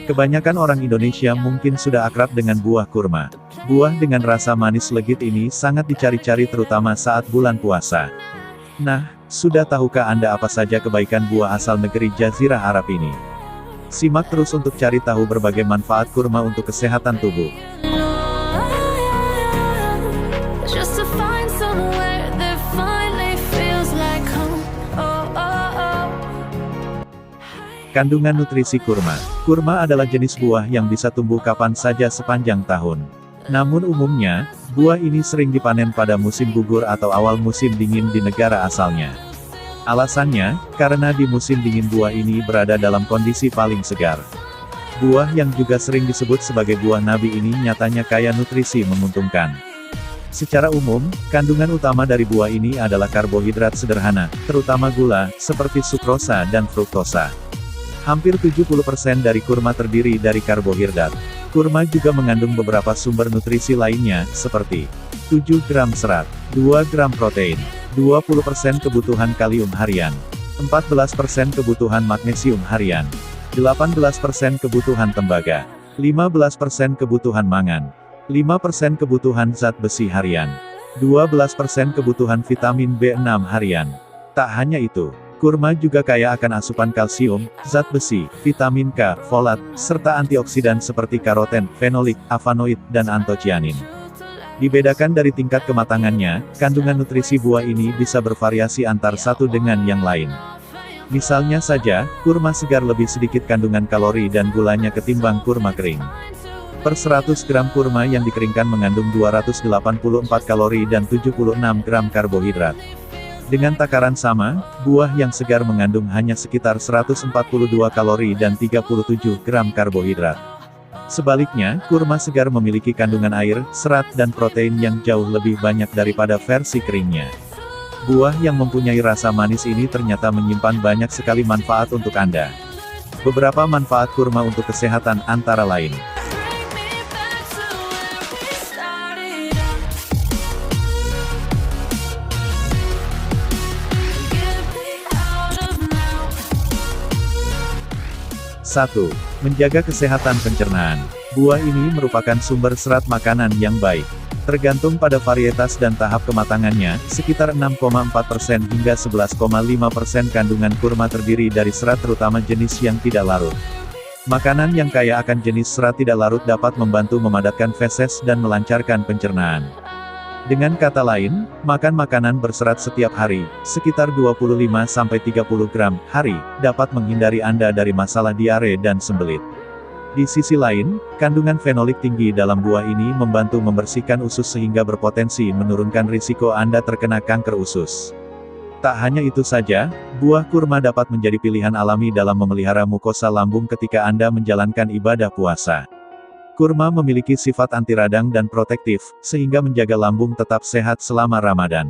Kebanyakan orang Indonesia mungkin sudah akrab dengan buah kurma. Buah dengan rasa manis legit ini sangat dicari-cari terutama saat bulan puasa. Nah, sudah tahukah Anda apa saja kebaikan buah asal negeri Jazirah Arab ini? Simak terus untuk cari tahu berbagai manfaat kurma untuk kesehatan tubuh. Kandungan nutrisi kurma. Kurma adalah jenis buah yang bisa tumbuh kapan saja sepanjang tahun. Namun umumnya, buah ini sering dipanen pada musim gugur atau awal musim dingin di negara asalnya. Alasannya, karena di musim dingin buah ini berada dalam kondisi paling segar. Buah yang juga sering disebut sebagai buah nabi ini nyatanya kaya nutrisi menguntungkan. Secara umum, kandungan utama dari buah ini adalah karbohidrat sederhana, terutama gula, seperti sukrosa dan fruktosa. Hampir 70% dari kurma terdiri dari karbohidrat. Kurma juga mengandung beberapa sumber nutrisi lainnya, seperti 7 gram serat, 2 gram protein, 20% kebutuhan kalium harian, 14% kebutuhan magnesium harian, 18% kebutuhan tembaga, 15% kebutuhan mangan, 5% kebutuhan zat besi harian, 12% kebutuhan vitamin B6 harian. Tak hanya itu, kurma juga kaya akan asupan kalsium, zat besi, vitamin K, folat, serta antioksidan seperti karoten, fenolik, flavonoid, dan antocianin. Dibedakan dari tingkat kematangannya, kandungan nutrisi buah ini bisa bervariasi antar satu dengan yang lain. Misalnya saja, kurma segar lebih sedikit kandungan kalori dan gulanya ketimbang kurma kering. Per 100 gram kurma yang dikeringkan mengandung 284 kalori dan 76 gram karbohidrat. Dengan takaran sama, buah yang segar mengandung hanya sekitar 142 kalori dan 37 gram karbohidrat. Sebaliknya, kurma segar memiliki kandungan air, serat dan protein yang jauh lebih banyak daripada versi keringnya. Buah yang mempunyai rasa manis ini ternyata menyimpan banyak sekali manfaat untuk Anda. Beberapa manfaat kurma untuk kesehatan antara lain. Satu, menjaga kesehatan pencernaan. Buah ini merupakan sumber serat makanan yang baik. Tergantung pada varietas dan tahap kematangannya, sekitar 6,4% hingga 11,5% kandungan kurma terdiri dari serat terutama jenis yang tidak larut. Makanan yang kaya akan jenis serat tidak larut dapat membantu memadatkan feses dan melancarkan pencernaan. Dengan kata lain, makan makanan berserat setiap hari, sekitar 25-30 gram, hari, dapat menghindari Anda dari masalah diare dan sembelit. Di sisi lain, kandungan fenolik tinggi dalam buah ini membantu membersihkan usus sehingga berpotensi menurunkan risiko Anda terkena kanker usus. Tak hanya itu saja, buah kurma dapat menjadi pilihan alami dalam memelihara mukosa lambung ketika Anda menjalankan ibadah puasa. Kurma memiliki sifat anti radang dan protektif, sehingga menjaga lambung tetap sehat selama Ramadan.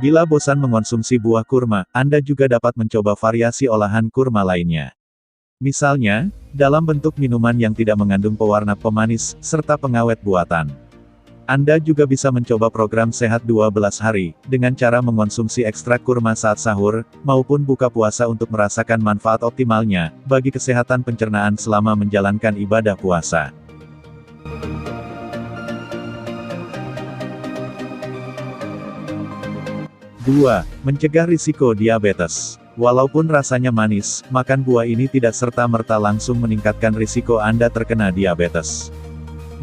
Bila bosan mengonsumsi buah kurma, Anda juga dapat mencoba variasi olahan kurma lainnya. Misalnya, dalam bentuk minuman yang tidak mengandung pewarna pemanis, serta pengawet buatan. Anda juga bisa mencoba program sehat 12 hari, dengan cara mengonsumsi ekstrak kurma saat sahur, maupun buka puasa untuk merasakan manfaat optimalnya, bagi kesehatan pencernaan selama menjalankan ibadah puasa. 2. Mencegah risiko diabetes. Walaupun rasanya manis, makan buah ini tidak serta-merta langsung meningkatkan risiko Anda terkena diabetes.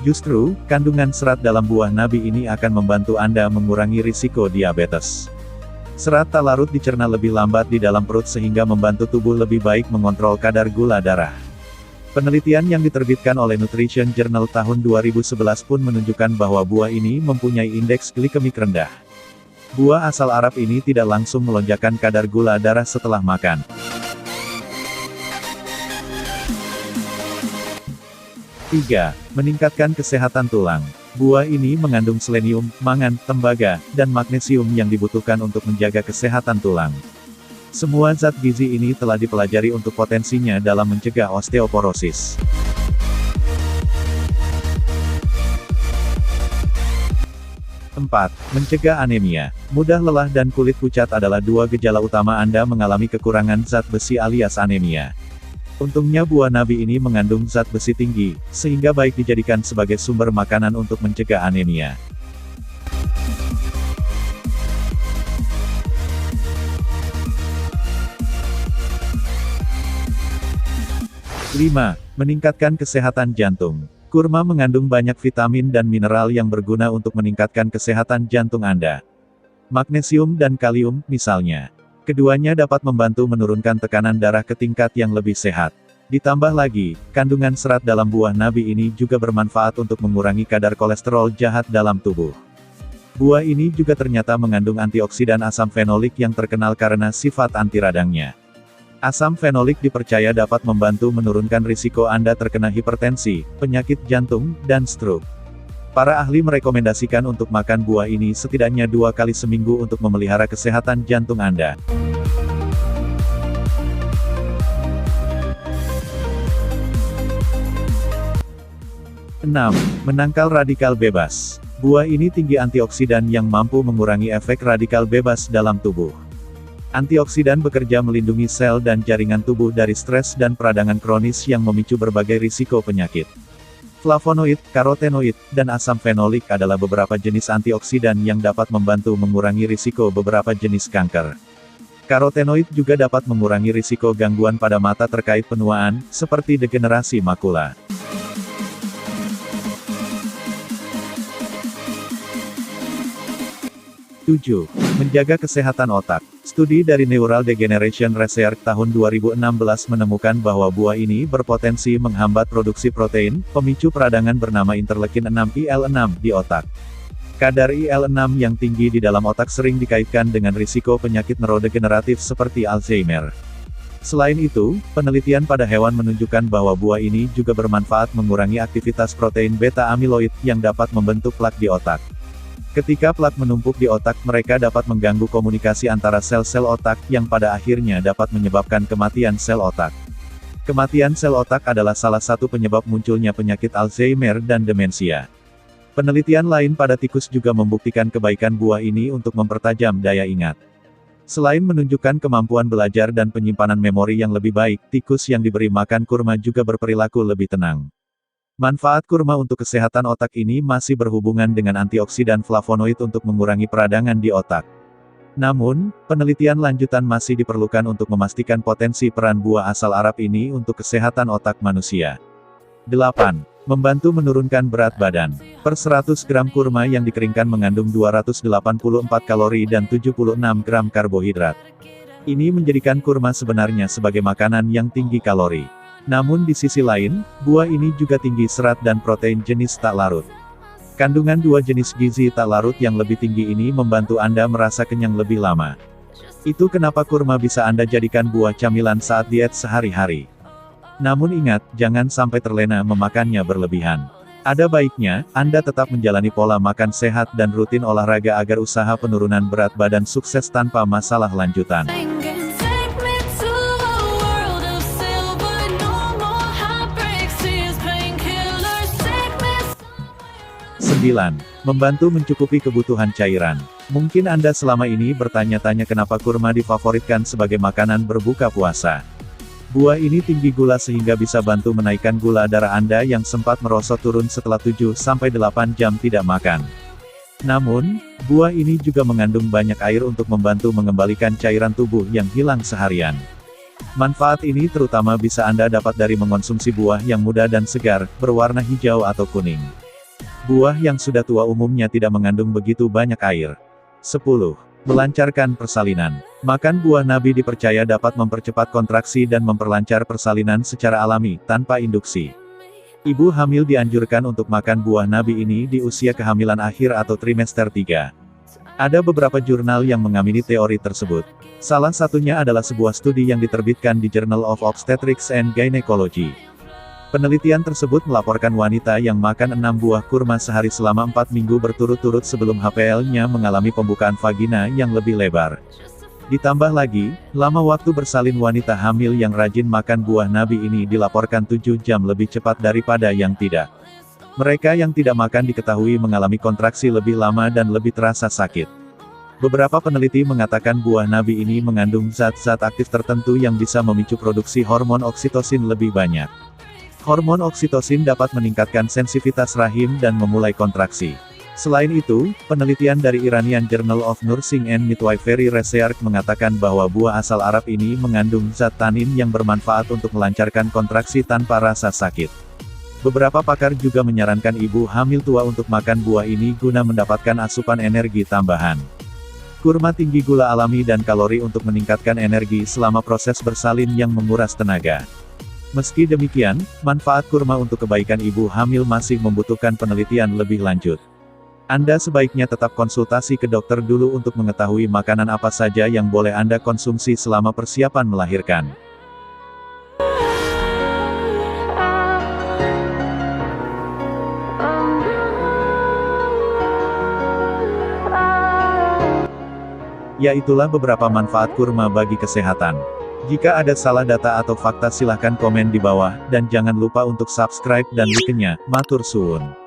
Justru, kandungan serat dalam buah nabi ini akan membantu Anda mengurangi risiko diabetes. Serat tak larut dicerna lebih lambat di dalam perut sehingga membantu tubuh lebih baik mengontrol kadar gula darah. Penelitian yang diterbitkan oleh Nutrition Journal tahun 2011 pun menunjukkan bahwa buah ini mempunyai indeks glikemik rendah. Buah asal Arab ini tidak langsung melonjakkan kadar gula darah setelah makan. 3. Meningkatkan kesehatan tulang. Buah ini mengandung selenium, mangan, tembaga, dan magnesium yang dibutuhkan untuk menjaga kesehatan tulang. Semua zat gizi ini telah dipelajari untuk potensinya dalam mencegah osteoporosis. 4. Mencegah anemia. Mudah lelah dan kulit pucat adalah dua gejala utama Anda mengalami kekurangan zat besi alias anemia. Untungnya buah nabi ini mengandung zat besi tinggi, sehingga baik dijadikan sebagai sumber makanan untuk mencegah anemia. 5. Meningkatkan kesehatan jantung. Kurma mengandung banyak vitamin dan mineral yang berguna untuk meningkatkan kesehatan jantung Anda. Magnesium dan kalium, misalnya. Keduanya dapat membantu menurunkan tekanan darah ke tingkat yang lebih sehat. Ditambah lagi, kandungan serat dalam buah nabi ini juga bermanfaat untuk mengurangi kadar kolesterol jahat dalam tubuh. Buah ini juga ternyata mengandung antioksidan asam fenolik yang terkenal karena sifat anti radangnya. Asam fenolik dipercaya dapat membantu menurunkan risiko Anda terkena hipertensi, penyakit jantung, dan stroke. Para ahli merekomendasikan untuk makan buah ini setidaknya 2 kali seminggu untuk memelihara kesehatan jantung Anda. 6. Menangkal radikal bebas. Buah ini tinggi antioksidan yang mampu mengurangi efek radikal bebas dalam tubuh. Antioksidan bekerja melindungi sel dan jaringan tubuh dari stres dan peradangan kronis yang memicu berbagai risiko penyakit. Flavonoid, karotenoid, dan asam fenolik adalah beberapa jenis antioksidan yang dapat membantu mengurangi risiko beberapa jenis kanker. Karotenoid juga dapat mengurangi risiko gangguan pada mata terkait penuaan, seperti degenerasi makula. 7. Menjaga kesehatan otak. Studi dari Neural Degeneration Research tahun 2016 menemukan bahwa buah ini berpotensi menghambat produksi protein, pemicu peradangan bernama interleukin 6 IL-6 di otak. Kadar IL-6 yang tinggi di dalam otak sering dikaitkan dengan risiko penyakit neurodegeneratif seperti Alzheimer. Selain itu, penelitian pada hewan menunjukkan bahwa buah ini juga bermanfaat mengurangi aktivitas protein beta-amiloid yang dapat membentuk plak di otak. Ketika plak menumpuk di otak, mereka dapat mengganggu komunikasi antara sel-sel otak yang pada akhirnya dapat menyebabkan kematian sel otak. Kematian sel otak adalah salah satu penyebab munculnya penyakit Alzheimer dan demensia. Penelitian lain pada tikus juga membuktikan kebaikan buah ini untuk mempertajam daya ingat. Selain menunjukkan kemampuan belajar dan penyimpanan memori yang lebih baik, tikus yang diberi makan kurma juga berperilaku lebih tenang. Manfaat kurma untuk kesehatan otak ini masih berhubungan dengan antioksidan flavonoid untuk mengurangi peradangan di otak. Namun, penelitian lanjutan masih diperlukan untuk memastikan potensi peran buah asal Arab ini untuk kesehatan otak manusia. 8. Membantu menurunkan berat badan. Per 100 gram kurma yang dikeringkan mengandung 284 kalori dan 76 gram karbohidrat. Ini menjadikan kurma sebenarnya sebagai makanan yang tinggi kalori. Namun di sisi lain, buah ini juga tinggi serat dan protein jenis tak larut. Kandungan 2 jenis gizi tak larut yang lebih tinggi ini membantu Anda merasa kenyang lebih lama. Itu kenapa kurma bisa Anda jadikan buah camilan saat diet sehari-hari. Namun ingat, jangan sampai terlena memakannya berlebihan. Ada baiknya, Anda tetap menjalani pola makan sehat dan rutin olahraga agar usaha penurunan berat badan sukses tanpa masalah lanjutan. 9. Membantu mencukupi kebutuhan cairan. Mungkin Anda selama ini bertanya-tanya kenapa kurma difavoritkan sebagai makanan berbuka puasa. Buah ini tinggi gula sehingga bisa bantu menaikkan gula darah Anda yang sempat merosot turun setelah 7-8 jam tidak makan. Namun, buah ini juga mengandung banyak air untuk membantu mengembalikan cairan tubuh yang hilang seharian. Manfaat ini terutama bisa Anda dapat dari mengonsumsi buah yang muda dan segar, berwarna hijau atau kuning. Buah yang sudah tua umumnya tidak mengandung begitu banyak air. 10. Melancarkan persalinan. Makan buah nabi dipercaya dapat mempercepat kontraksi dan memperlancar persalinan secara alami, tanpa induksi. Ibu hamil dianjurkan untuk makan buah nabi ini di usia kehamilan akhir atau trimester 3. Ada beberapa jurnal yang mengamini teori tersebut. Salah satunya adalah sebuah studi yang diterbitkan di Journal of Obstetrics and Gynecology. Penelitian tersebut melaporkan wanita yang makan 6 buah kurma sehari selama 4 minggu berturut-turut sebelum HPL-nya mengalami pembukaan vagina yang lebih lebar. Ditambah lagi, lama waktu bersalin wanita hamil yang rajin makan buah nabi ini dilaporkan 7 jam lebih cepat daripada yang tidak. Mereka yang tidak makan diketahui mengalami kontraksi lebih lama dan lebih terasa sakit. Beberapa peneliti mengatakan buah nabi ini mengandung zat-zat aktif tertentu yang bisa memicu produksi hormon oksitosin lebih banyak. Hormon oksitosin dapat meningkatkan sensitivitas rahim dan memulai kontraksi. Selain itu, penelitian dari Iranian Journal of Nursing and Midwifery Research mengatakan bahwa buah asal Arab ini mengandung zat tanin yang bermanfaat untuk melancarkan kontraksi tanpa rasa sakit. Beberapa pakar juga menyarankan ibu hamil tua untuk makan buah ini guna mendapatkan asupan energi tambahan. Kurma tinggi gula alami dan kalori untuk meningkatkan energi selama proses bersalin yang menguras tenaga. Meski demikian, manfaat kurma untuk kebaikan ibu hamil masih membutuhkan penelitian lebih lanjut. Anda sebaiknya tetap konsultasi ke dokter dulu untuk mengetahui makanan apa saja yang boleh Anda konsumsi selama persiapan melahirkan. Ya, itulah beberapa manfaat kurma bagi kesehatan. Jika ada salah data atau fakta silahkan komen di bawah, dan jangan lupa untuk subscribe dan like-nya. Matur suwun.